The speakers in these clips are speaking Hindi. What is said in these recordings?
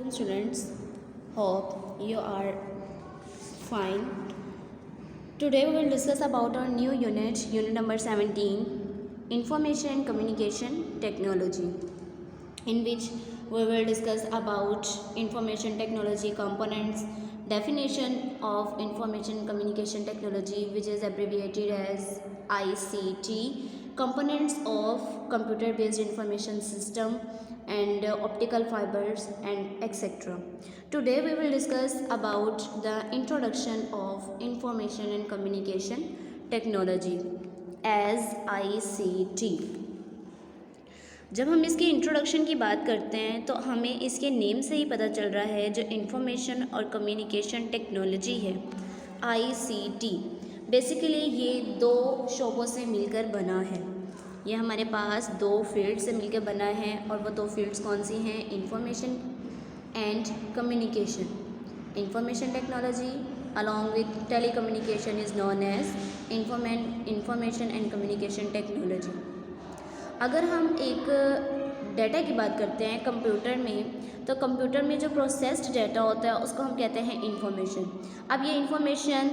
Students, hope you are fine. Today we will discuss about our new unit number 17, Information and Communication Technology, in which we will discuss about information technology components, definition of information communication technology, which is abbreviated as ICT, components of computer based information system, and optical fibers, and etc. Today we will discuss about the introduction of information and communication technology as ICT. जब हम इसके इंट्रोडक्शन की बात करते हैं तो हमें इसके नेम से ही पता चल रहा है जो इंफॉर्मेशन और कम्युनिकेशन टेक्नोलॉजी है ICT, बेसिकली ये दो शोबों से मिलकर बना है। ये हमारे पास दो फील्ड से मिलकर बना है और वो दो फील्ड्स कौन सी हैं? Information and communication. Information technology along with telecommunication is known as information and communication technology. अगर हम एक डाटा की बात करते हैं कंप्यूटर में, तो कंप्यूटर में जो प्रोसेस्ड डाटा होता है उसको हम कहते हैं इंफॉर्मेशन। अब ये इंफॉर्मेशन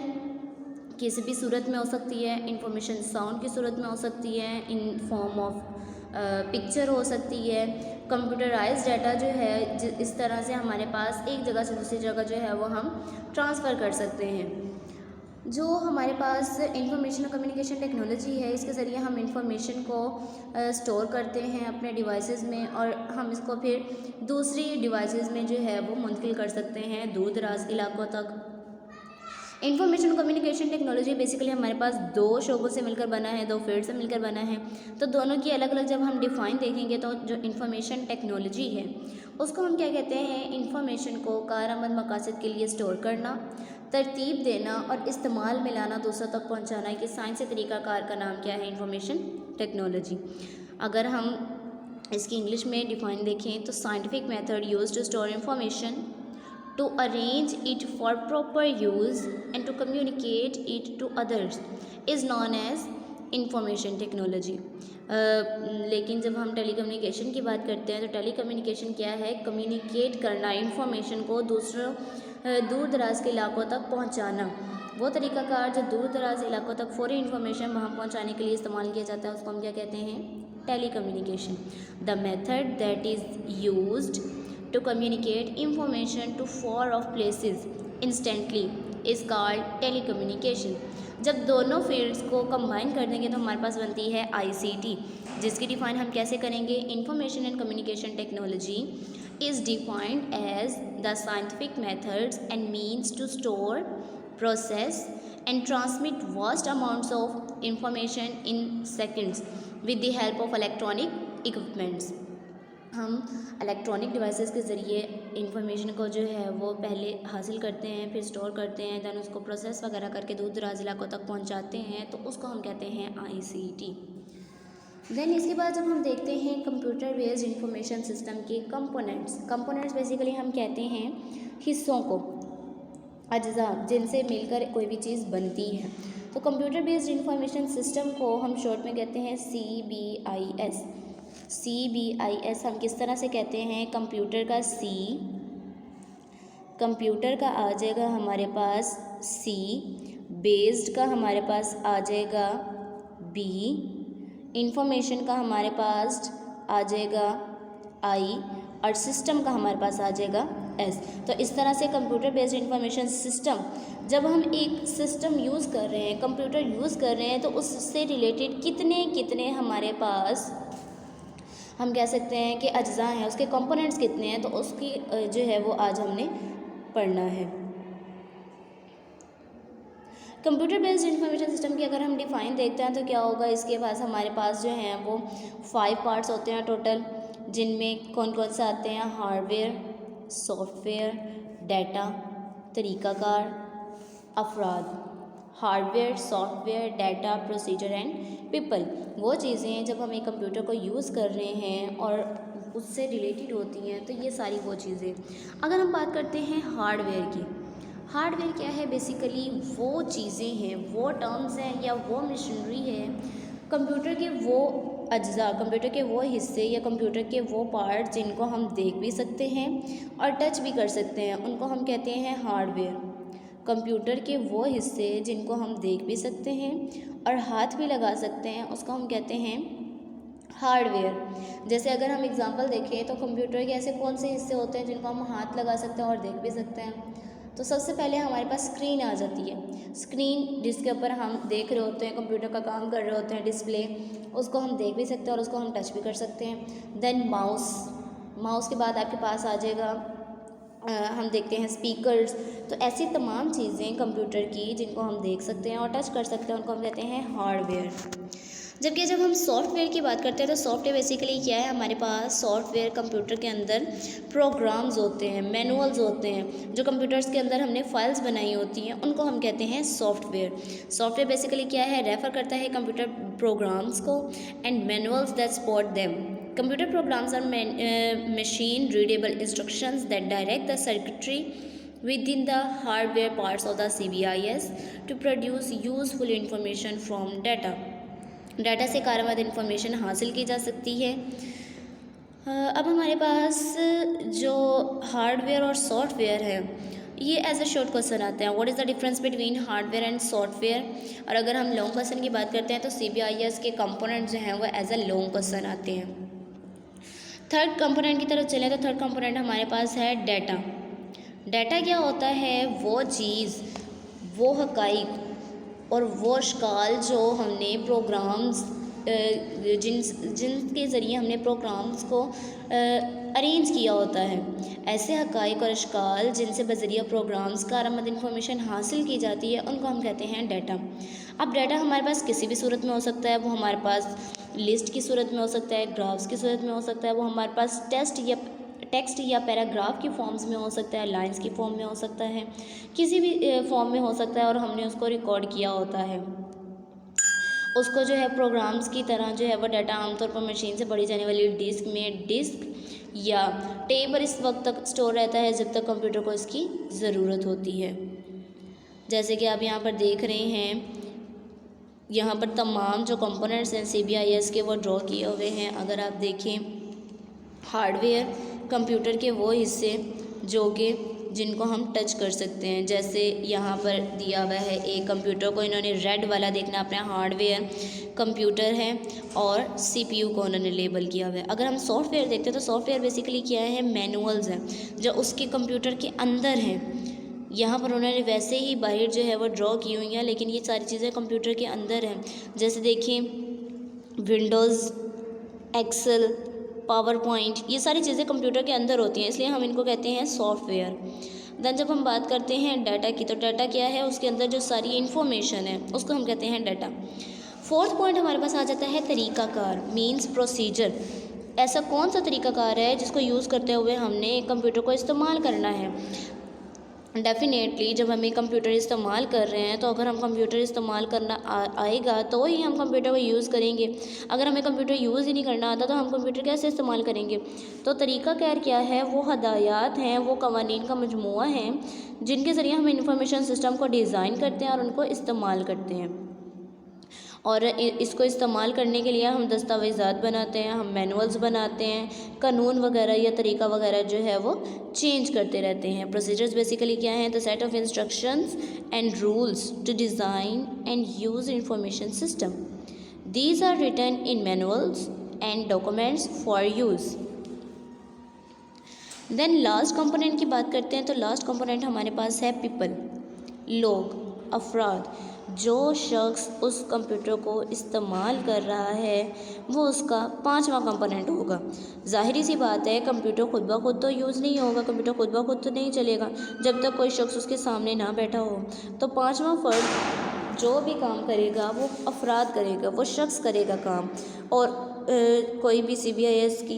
किसी भी सूरत में हो सकती है, इंफॉर्मेशन साउंड की सूरत में हो सकती है, इन फॉर्म ऑफ पिक्चर हो सकती है। कंप्यूटराइज्ड डाटा जो है इस तरह से हमारे पास एक जगह से दूसरी जगह जो है वो हम ट्रांसफ़र कर सकते हैं। जो हमारे पास इंफॉर्मेशन और कम्युनिकेशन टेक्नोलॉजी है, इसके ज़रिए हम इंफॉर्मेशन को स्टोर करते हैं अपने डिवाइसेस में और हम इसको फिर दूसरी डिवाइसेस में जो है वो मुंतकिल कर सकते हैं दूर दराज इलाकों तक। इंफॉर्मेशन और कम्युनिकेशन टेक्नोलॉजी बेसिकली हमारे पास दो शोबों से मिलकर बना है, दो फील्ड से मिलकर बना है। तो दोनों की अलग अलग जब हम डिफ़ाइन देखेंगे तो जो इंफॉर्मेशन टेक्नोलॉजी है उसको हम क्या कहते हैं? इंफॉर्मेशन को कारआमद मकासद के लिए स्टोर करना, तरतीब देना और इस्तेमाल में लाना, दूसरों तक पहुँचाना कि साइंसी तरीक़ाकार का नाम क्या है? Information technology. अगर हम इसकी इंग्लिश में डिफ़ाइन देखें तो scientific method used to store information, to arrange it for proper use and to communicate it to others is known as information technology. लेकिन जब हम टेलीकम्युनिकेशन की बात करते हैं तो टेलीकम्युनिकेशन क्या है? कम्युनिकेट करना, इंफॉर्मेशन को दूसरों दूर दराज के इलाकों तक पहुंचाना। वो तरीक़ाकार जो दूर दराज इलाकों तक फ़ौरी इंफॉर्मेशन वहाँ पहुंचाने के लिए इस्तेमाल किया जाता है उसको हम क्या कहते हैं? Telecommunication. The method that is used to communicate information to far off places instantly is called telecommunication. जब दोनों फील्ड्स को कंबाइन कर देंगे तो हमारे पास बनती है ICT, जिसकी डिफ़ाइन हम कैसे करेंगे? Information and communication technology is defined as the scientific methods and means to store, process and transmit vast amounts of information in seconds with the help of electronic equipments. हम इलेक्ट्रॉनिक डिवाइसेस के ज़रिए इंफॉर्मेशन को जो है वो पहले हासिल करते हैं, फिर स्टोर करते हैं, दैन उसको प्रोसेस वगैरह करके दूर दराज इलाकों तक पहुंचाते हैं, तो उसको हम कहते हैं ICT। दैन इसके बाद जब हम देखते हैं कंप्यूटर बेस्ड इंफॉर्मेशन सिस्टम के कंपोनेंट्स बेसिकली हम कहते हैं हिस्सों को, अज्जा जिनसे मिलकर कोई भी चीज़ बनती है। तो कंप्यूटर बेस्ड इंफॉर्मेशन सिस्टम को हम शॉर्ट में कहते हैं CBIS। हम किस तरह से कहते हैं? कंप्यूटर का C, कंप्यूटर का आ जाएगा हमारे पास C, बेस्ड का हमारे पास आ जाएगा B, इंफॉर्मेशन का हमारे पास आ जाएगा I और सिस्टम का हमारे पास आ जाएगा S। तो इस तरह से कंप्यूटर बेस्ड इंफॉर्मेशन सिस्टम, जब हम एक सिस्टम यूज़ कर रहे हैं, कंप्यूटर यूज़ कर रहे हैं, तो उससे रिलेटेड कितने हमारे पास हम कह सकते हैं कि अज्जा हैं, उसके कंपोनेंट्स कितने हैं, तो उसकी जो है वो आज हमने पढ़ना है। कंप्यूटर बेस्ड इंफॉर्मेशन सिस्टम की अगर हम डिफ़ाइन देखते हैं तो क्या होगा? इसके पास हमारे पास जो हैं वो 5 पार्ट्स होते हैं टोटल, जिनमें कौन कौन से आते हैं? हार्डवेयर, सॉफ्टवेयर, डाटा, तरीक़ाकार, अफराद। Hardware, software, data, procedure and people, वो चीज़ें जब हम एक कंप्यूटर को यूज़ कर रहे हैं और उससे रिलेटेड होती हैं, तो ये सारी वो चीज़ें। अगर हम बात करते हैं हार्डवेयर की, हार्डवेयर क्या है? बेसिकली वो चीज़ें हैं, वो टर्म्स हैं या वो मशीनरी है कंप्यूटर के, वो अज्जा, कंप्यूटर के वो हिस्से या कंप्यूटर के वो पार्ट जिनको हम देख भी सकते हैं और टच भी कर सकते हैं, उनको हम कहते हैं हार्डवेयर। कंप्यूटर के वो हिस्से जिनको हम देख भी सकते हैं और हाथ भी लगा सकते हैं, उसको हम कहते हैं हार्डवेयर। जैसे अगर हम एग्जांपल देखें तो कंप्यूटर के ऐसे कौन से हिस्से होते हैं जिनको हम हाथ लगा सकते हैं और देख भी सकते हैं। तो सबसे पहले हमारे पास स्क्रीन आ जाती है। स्क्रीन जिसके ऊपर हम देख रहे होते हैं, कंप्यूटर का काम कर रहे होते हैं, डिस्प्ले, उसको हम देख भी सकते हैं और उसको हम टच भी कर सकते हैं। देन माउस, माउस के बाद आपके पास आ जाएगा हम देखते हैं स्पीकर्स। तो ऐसी तमाम चीज़ें कंप्यूटर की जिनको हम देख सकते हैं और टच कर सकते हैं, उनको हम कहते हैं हार्डवेयर। जबकि जब हम सॉफ्टवेयर की बात करते हैं तो सॉफ्टवेयर बेसिकली क्या है, हमारे पास सॉफ्टवेयर कंप्यूटर के अंदर प्रोग्राम्स होते हैं, मैनुअल्स होते हैं, जो कंप्यूटर्स के अंदर हमने फाइल्स बनाई होती हैं, उनको हम कहते हैं सॉफ्टवेयर। सॉफ्टवेयर बेसिकली क्या है, रेफर करता है कंप्यूटर प्रोग्राम्स को and manuals that support them. Computer programs are machine readable instructions that direct the circuitry within the hardware parts of the CBIS to produce useful information from data. Data से कारगर इंफॉर्मेशन हासिल की जा सकती है। अब हमारे पास जो हार्डवेयर और सॉफ्टवेयर है, ये एज अ शॉर्ट क्वेश्चन आते हैं, what is the difference between hardware and software. और अगर हम लॉन्ग क्वेश्चन की बात करते हैं तो CBIS के कंपोनेंट जो हैं वो एज अ लॉन्ग क्वेश्चन आते हैं। थर्ड कंपोनेंट की तरफ चलें तो थर्ड कंपोनेंट हमारे पास है डाटा। डाटा क्या होता है, वो चीज़, वो हक़ाइक़ और वो अशकाल जो हमने प्रोग्राम्स जिनके ज़रिए हमने प्रोग्राम्स को अरेंज किया होता है, ऐसे हक़ाइक़ और अशकाल जिनसे बज़रिया प्रोग्राम्स कारगर इंफॉर्मेशन हासिल की जाती है, उनको हम कहते हैं डाटा। अब डाटा हमारे पास किसी भी सूरत में हो सकता है, वो हमारे पास लिस्ट की सूरत में हो सकता है, ग्राफ्स की सूरत में हो सकता है, वो हमारे पास टेक्स्ट या पैराग्राफ की फॉर्म्स में हो सकता है, लाइंस की फॉर्म में हो सकता है, किसी भी फॉर्म में हो सकता है, और हमने उसको रिकॉर्ड किया होता है। उसको जो है प्रोग्राम्स की तरह जो है वो डाटा आमतौर पर मशीन से पढ़ी जाने वाली डिस्क या टेप पर इस वक्त तक स्टोर रहता है जब तक कंप्यूटर को इसकी ज़रूरत होती है। जैसे कि आप यहाँ पर देख रहे हैं, यहाँ पर तमाम जो कंपोनेंट्स हैं CBIS के वो ड्रॉ किए हुए हैं। अगर आप देखें, हार्डवेयर कंप्यूटर के वो हिस्से जो कि जिनको हम टच कर सकते हैं, जैसे यहाँ पर दिया हुआ है एक कंप्यूटर को इन्होंने रेड वाला देखना अपना हार्डवेयर कंप्यूटर है और CPU को उन्होंने लेबल किया हुआ है। अगर हम सॉफ्टवेयर देखते हैं तो सॉफ्टवेयर बेसिकली क्या है, मैनुअल्स हैं जो उसके कंप्यूटर के अंदर हैं। यहाँ पर उन्होंने वैसे ही बाहर जो है वो ड्रॉ की हुई हैं, लेकिन ये सारी चीज़ें कंप्यूटर के अंदर हैं। जैसे देखिए विंडोज़, एक्सेल, पावर पॉइंट, ये सारी चीज़ें कंप्यूटर के अंदर होती हैं, इसलिए हम इनको कहते हैं सॉफ्टवेयर। दैन जब हम बात करते हैं डाटा की, तो डाटा क्या है, उसके अंदर जो सारी इन्फॉर्मेशन है उसको हम कहते हैं डाटा। फोर्थ पॉइंट हमारे पास आ जाता है तरीक़ाकार, मीन्स प्रोसीजर। ऐसा कौन सा तरीक़ाकार है जिसको यूज़ करते हुए हमने कंप्यूटर को इस्तेमाल करना है। डेफिनेटली जब हम एक कंप्यूटर इस्तेमाल कर रहे हैं तो अगर हम कंप्यूटर इस्तेमाल करना आएगा तो ही हम कंप्यूटर को यूज़ करेंगे। अगर हमें कंप्यूटर यूज़ ही नहीं करना आता तो हम कंप्यूटर कैसे इस्तेमाल करेंगे। तो तरीक़ा कार क्या है, वो हदायत हैं, वो कवानीन का मजमुआ है जिनके ज़रिए हम इंफॉर्मेशन सिस्टम को डिज़ाइन करते हैं और उनको इस्तेमाल करते हैं। और इसको इस्तेमाल करने के लिए हम दस्तावेज़ात बनाते हैं, हम मैनुअल्स बनाते हैं, कानून वगैरह या तरीका वगैरह जो है वो चेंज करते रहते हैं। प्रोसीजर्स बेसिकली क्या हैं, the set of instructions and rules to design and use information system. These are written in manuals and documents for use. Then last component की बात करते हैं तो लास्ट कंपोनेंट हमारे पास है पीपल, लोग, अफराद। जो शख्स उस कंप्यूटर को इस्तेमाल कर रहा है वो उसका पांचवा कंपोनेंट होगा। ज़ाहिरी सी बात है, कंप्यूटर खुद ब खुद तो यूज़ नहीं होगा, कंप्यूटर खुद ब खुद तो नहीं चलेगा जब तक कोई शख्स उसके सामने ना बैठा हो। तो पांचवा फ़र्द जो भी काम करेगा वो अफराद करेगा, वो शख्स करेगा काम। और कोई भी CBIS की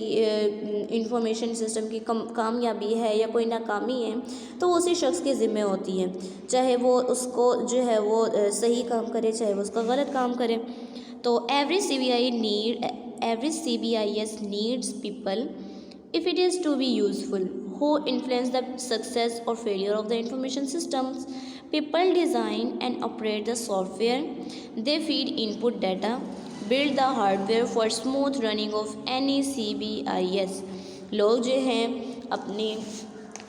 इंफॉर्मेशन सिस्टम की कामयाबी है या कोई नाकामी है तो वो उसी शख्स के ज़िम्मे होती है, चाहे वो उसको जो है वो सही काम करे, चाहे वो उसका गलत काम करे। तो every CBIS needs people if it is to be useful who influence the success or failure of the information systems. People design and operate the software, they feed input data, build the hardware for smooth running of any CBIS। लोग जो हैं अपने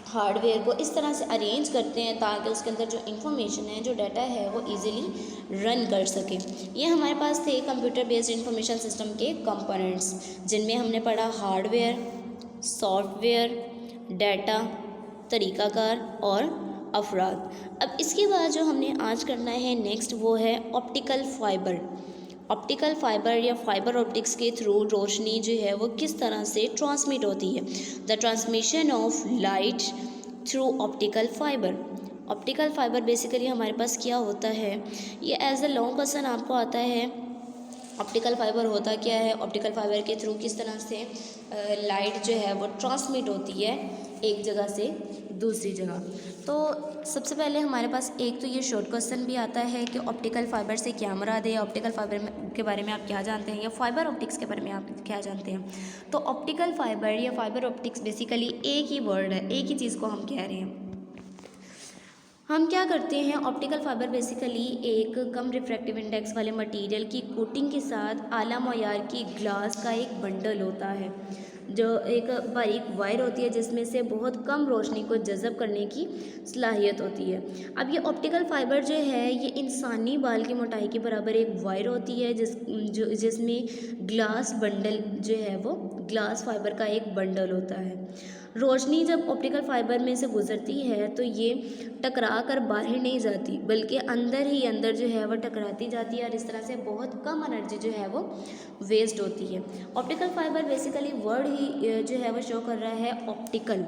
हार्डवेयर को इस तरह से अरेंज करते हैं ताकि उसके अंदर जो इन्फॉर्मेशन है, जो डाटा है, वो इजीली रन कर सके। ये हमारे पास थे कंप्यूटर बेस्ड इंफॉर्मेशन सिस्टम के कंपोनेंट्स, जिनमें हमने पढ़ा हार्डवेयर, सॉफ्टवेयर, डाटा, तरीक़ाकार और अफराद। अब इसके बाद जो हमने आज करना है नेक्स्ट, वो है ऑप्टिकल फाइबर। ऑप्टिकल फाइबर या फाइबर ऑप्टिक्स के थ्रू रोशनी जो है वो किस तरह से ट्रांसमिट होती है। The transmission of light through optical fibre. Optical fibre basically हमारे पास क्या होता है, ये एज अ लॉन्ग क्वेश्चन आपको आता है। ऑप्टिकल फाइबर होता क्या है, ऑप्टिकल फाइबर के थ्रू किस तरह से लाइट जो है वो ट्रांसमिट होती है एक जगह से दूसरी जगह। तो सबसे पहले हमारे पास एक तो ये शॉर्ट क्वेश्चन भी आता है कि ऑप्टिकल फाइबर से क्या मुराद है, ऑप्टिकल फाइबर के बारे में आप क्या जानते हैं, या फाइबर ऑप्टिक्स के बारे में आप क्या जानते हैं। तो ऑप्टिकल फाइबर या फाइबर ऑप्टिक्स बेसिकली एक ही वर्ड है, एक ही चीज़ को हम कह रहे हैं। हम क्या करते हैं, ऑप्टिकल फाइबर बेसिकली एक कम रिफ्रैक्टिव इंडेक्स वाले मटेरियल की कोटिंग के साथ आला मयार की ग्लास का एक बंडल होता है, जो एक बारीक वायर होती है जिसमें से बहुत कम रोशनी को जज़ब करने की सलाहियत होती है। अब ये ऑप्टिकल फाइबर जो है ये इंसानी बाल की मोटाई के बराबर एक वायर होती है जिसमें ग्लास बंडल जो है वो ग्लास फाइबर का एक बंडल होता है। रोशनी जब ऑप्टिकल फाइबर में से गुजरती है तो ये टकरा कर बाहर नहीं जाती, बल्कि अंदर ही अंदर जो है वो टकराती जाती है, और इस तरह से बहुत कम एनर्जी जो है वो वेस्ट होती है। ऑप्टिकल फाइबर बेसिकली वर्ड ही जो है वो शो कर रहा है optical.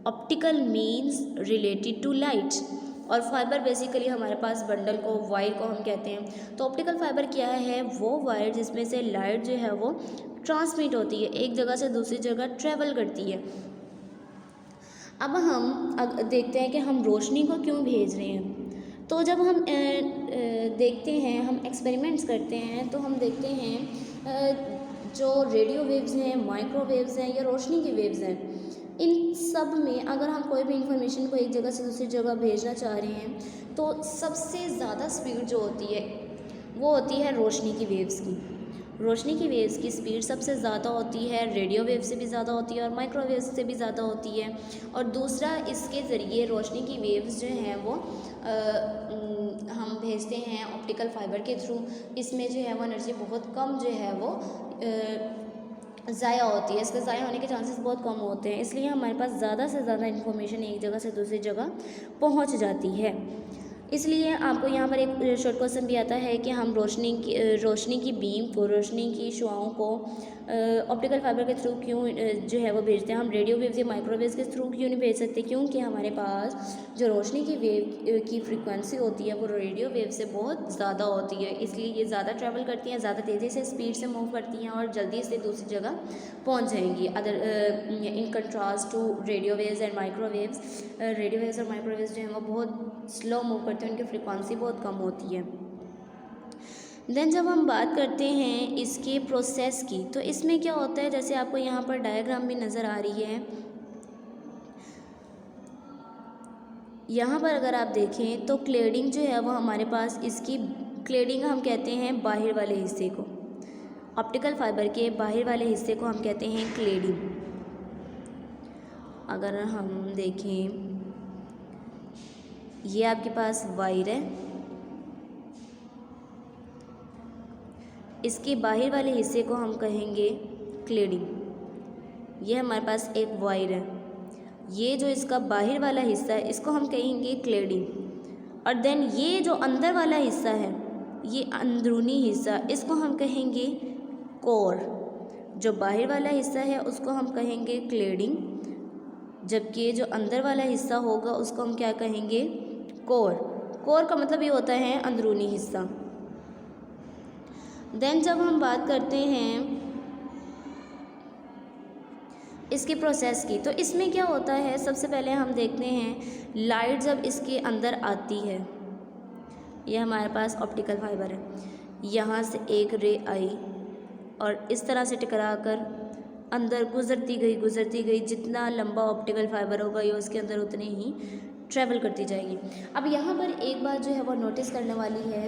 Optical means related to light, और फाइबर बेसिकली हमारे पास बंडल को, वायर को हम कहते हैं। तो ऑप्टिकल फाइबर क्या है, वो वायर जिसमें से लाइट जो है वो ट्रांसमिट होती है, एक जगह से दूसरी जगह ट्रेवल करती है। अब हम देखते हैं कि हम रोशनी को क्यों भेज रहे हैं। तो जब हम देखते हैं, हम एक्सपेरिमेंट्स करते हैं, तो हम देखते हैं जो रेडियो वेव्स हैं, माइक्रोवेव्स हैं या रोशनी की वेव्स हैं, इन सब में अगर हम कोई भी इंफॉर्मेशन को एक जगह से दूसरी जगह भेजना चाह रहे हैं तो सबसे ज़्यादा स्पीड जो होती है वो होती है रोशनी की वेव्स की। रोशनी की वेव्स की स्पीड सबसे ज़्यादा होती है, रेडियो वेव से भी ज़्यादा होती है और माइक्रोवेव से भी ज़्यादा होती है। और दूसरा, इसके ज़रिए रोशनी की वेव्स जो हैं वो हम भेजते हैं ऑप्टिकल फाइबर के थ्रू। इसमें जो है वो एनर्जी बहुत कम जो है वो ज़ाया होती है, इसके ज़ाया होने के चांसेस बहुत कम होते हैं, इसलिए हमारे पास ज़्यादा से ज़्यादा इन्फॉर्मेशन एक जगह से दूसरी जगह पहुंच जाती है। इसलिए आपको यहाँ पर एक शॉर्ट क्वेश्चन भी आता है कि हम रोशनी की बीम को, रोशनी की शुआओं को ऑप्टिकल फाइबर के थ्रू क्यों जो है वो भेजते हैं, हम रेडियो वेव्स या माइक्रोवेव्स के थ्रू क्यों नहीं भेज सकते। क्योंकि हमारे पास जो रोशनी की वेव की फ्रीक्वेंसी होती है वो रेडियो वेव से बहुत ज़्यादा होती है, इसलिए ये ज़्यादा ट्रैवल करती हैं, ज़्यादा तेज़ी से स्पीड से मूव करती हैं और जल्दी से दूसरी जगह पहुँच जाएंगी। In contrast to radio waves and microwaves, radio waves और माइक्रोवेव्स जो हैं वो बहुत स्लो मूव करते हैं, उनकी फ्रीक्वेंसी बहुत कम होती है। देन जब हम बात करते हैं इसके प्रोसेस की, तो इसमें क्या होता है, जैसे आपको यहाँ पर डायग्राम भी नज़र आ रही है, यहाँ पर अगर आप देखें तो क्लेडिंग जो है वो हमारे पास, इसकी क्लेडिंग हम कहते हैं बाहर वाले हिस्से को, ऑप्टिकल फाइबर के बाहर वाले हिस्से को हम कहते हैं क्लेडिंग। अगर हम देखें, ये आपके पास वायर है, इसके बाहर वाले हिस्से को हम कहेंगे क्लेडिंग। ये हमारे पास एक वायर है, ये जो इसका बाहर वाला हिस्सा है इसको हम कहेंगे क्लेडिंग। और देन ये जो अंदर वाला हिस्सा है, ये अंदरूनी हिस्सा, इसको हम कहेंगे कोर। जो बाहर वाला हिस्सा है उसको हम कहेंगे क्लेडिंग, जबकि ये जो अंदर वाला हिस्सा होगा उसको हम क्या कहेंगे, कोर। कोर का मतलब ये होता है अंदरूनी हिस्सा। देन जब हम बात करते हैं इसके प्रोसेस की, तो इसमें क्या होता है, सबसे पहले हम देखते हैं लाइट जब इसके अंदर आती है, यह हमारे पास ऑप्टिकल फाइबर है, यहाँ से एक रे आई और इस तरह से टकरा कर अंदर गुजरती गई, जितना लंबा ऑप्टिकल फाइबर होगा ये उसके अंदर उतने ही ट्रैवल करती जाएगी। अब यहाँ पर एक बात जो है वो नोटिस करने वाली है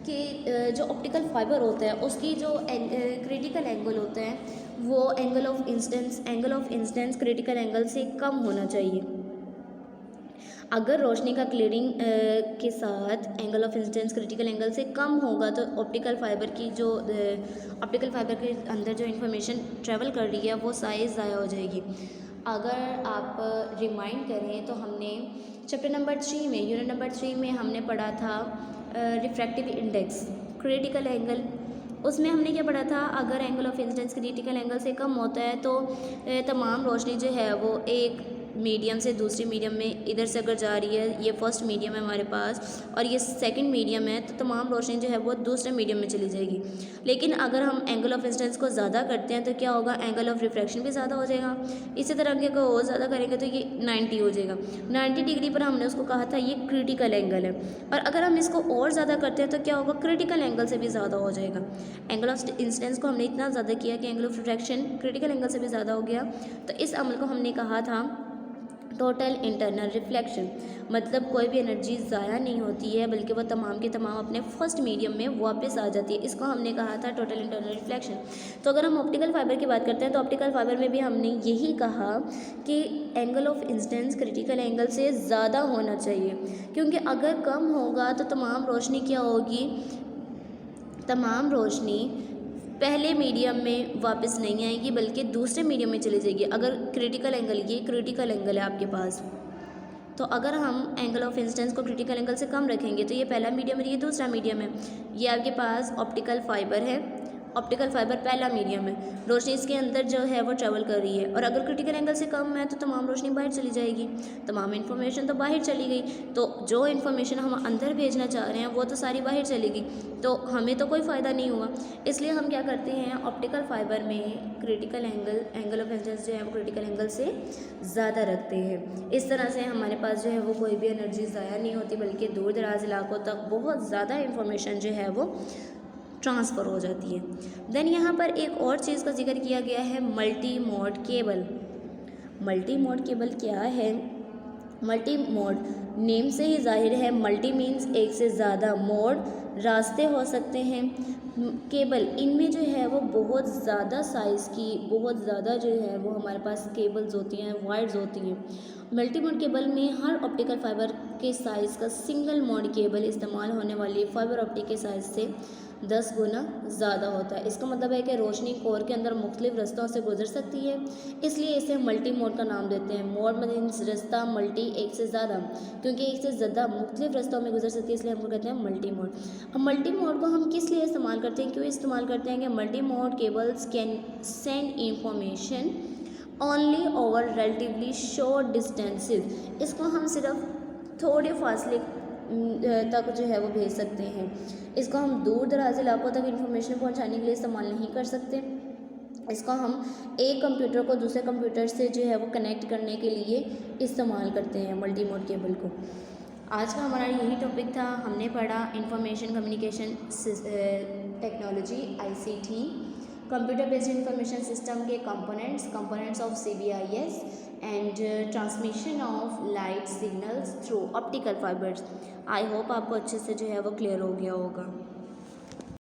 कि जो ऑप्टिकल फाइबर होता है उसकी जो क्रिटिकल एंगल होता है वो angle of incidence critical angle से कम होना चाहिए। अगर रोशनी का क्लियरिंग के साथ angle of incidence critical angle से कम होगा तो ऑप्टिकल फाइबर के अंदर जो इन्फॉर्मेशन ट्रैवल कर रही है वो साइज़ ज़ाया हो जाएगी। अगर आप रिमाइंड करें तो हमने चैप्टर नंबर 3 में यूनिट नंबर 3 में हमने पढ़ा था रिफ्रैक्टिव इंडेक्स क्रिटिकल एंगल। उसमें हमने क्या पढ़ा था, अगर angle of incidence critical angle से कम होता है तो तमाम रोशनी जो है वो एक मीडियम से दूसरे मीडियम में, इधर से अगर जा रही है, ये फर्स्ट मीडियम है हमारे पास और ये सेकंड मीडियम है, तो तमाम रोशनी जो है वो दूसरे मीडियम में चली जाएगी। लेकिन अगर हम एंगल ऑफ इंसिडेंस को ज़्यादा करते हैं तो क्या होगा, एंगल ऑफ रिफ्रैक्शन भी ज़्यादा हो जाएगा। इसी तरह के और ज़्यादा करेंगे तो ये 90 हो जाएगा। 90 डिग्री पर हमने उसको कहा था ये क्रिटिकल एंगल है। और अगर हम इसको और ज़्यादा करते हैं तो क्या होगा, क्रिटिकल एंगल से भी ज़्यादा हो जाएगा। एंगल ऑफ इंसिडेंस को हमने इतना ज़्यादा किया कि angle of refraction critical angle से भी ज़्यादा हो गया। तो इस अमल को हमने कहा था टोटल इंटरनल रिफ्लेक्शन। मतलब कोई भी एनर्जी ज़ाया नहीं होती है बल्कि वह तमाम के तमाम अपने फर्स्ट मीडियम में वापस आ जाती है। इसको हमने कहा था टोटल इंटरनल रिफ्लेक्शन। तो अगर हम ऑप्टिकल फाइबर की बात करते हैं तो ऑप्टिकल फाइबर में भी हमने यही कहा कि angle of incidence critical angle से ज़्यादा होना चाहिए, क्योंकि अगर कम होगा तो तमाम रोशनी क्या होगी, तमाम रोशनी पहले मीडियम में वापस नहीं आएगी बल्कि दूसरे मीडियम में चली जाएगी। अगर क्रिटिकल एंगल, ये क्रिटिकल एंगल है आपके पास, तो अगर हम एंगल ऑफ इंसिडेंस को क्रिटिकल एंगल से कम रखेंगे तो ये पहला मीडियम है, ये दूसरा मीडियम है। ये आपके पास ऑप्टिकल फाइबर है, ऑप्टिकल फाइबर पहला मीडियम है, रोशनी इसके अंदर जो है वो ट्रैवल कर रही है। और अगर क्रिटिकल एंगल से कम है तो तमाम रोशनी बाहर चली जाएगी, तमाम इन्फॉर्मेशन तो बाहर चली गई। तो जो इन्फॉर्मेशन हम अंदर भेजना चाह रहे हैं वो तो सारी बाहर चलेगी, तो हमें तो कोई फ़ायदा नहीं हुआ। इसलिए हम क्या करते हैं, ऑप्टिकल फाइबर में क्रिटिकल एंगल ऑफ इंसिडेंस जो है वो क्रिटिकल एंगल से ज़्यादा रखते हैं। इस तरह से हमारे पास जो है वो कोई भी एनर्जी ज़ाया नहीं होती बल्कि दूर दराज इलाकों तक बहुत ज़्यादा इन्फॉर्मेशन जो है वो ट्रांसफ़र हो जाती है। देन यहाँ पर एक और चीज़ का जिक्र किया गया है, multi mode cable. Multi mode cable क्या है, मल्टी मोड नेम से ही जाहिर है, मल्टी मीन्स एक से ज़्यादा, मोड रास्ते हो सकते हैं। केबल इनमें जो है वो बहुत ज़्यादा साइज़ की, बहुत ज़्यादा जो है वो हमारे पास केबल्स होती हैं, वायर्स होती हैं। मल्टी मोड केबल में हर ऑप्टिकल फाइबर के साइज़ का सिंगल मोड केबल इस्तेमाल होने वाली फाइबर ऑप्टिक के साइज़ से 10 गुना ज़्यादा होता है। इसका मतलब है कि रोशनी कोर के अंदर मुख्तलिफ रास्तों से गुजर सकती है, इसलिए इसे मल्टी मोड का नाम देते हैं। मोड मतलब रास्ता, मल्टी एक से ज़्यादा, क्योंकि एक से ज़्यादा मुख्तलिफ रास्तों में गुजर सकती है इसलिए हमको कहते हैं मल्टी मोड। अब मल्टी मोड को हम किस लिए इस्तेमाल करते हैं, क्यों इस्तेमाल करते हैं कि multi mode cables can send information only over relatively short distances. इसको हम सिर्फ थोड़े फासले तक जो है वो भेज सकते हैं। इसको हम दूर दराज इलाकों तक इन्फॉर्मेशन पहुंचाने के लिए इस्तेमाल नहीं कर सकते। इसको हम एक कंप्यूटर को दूसरे कंप्यूटर से जो है वो कनेक्ट करने के लिए इस्तेमाल करते हैं मल्टी मोड केबल को। आज का हमारा यही टॉपिक था। हमने पढ़ा information communication technology ICT, computer based information system के components of CBIS and transmission of light signals through optical fibres. I hope आपको अच्छे से जो है वो क्लियर हो गया होगा।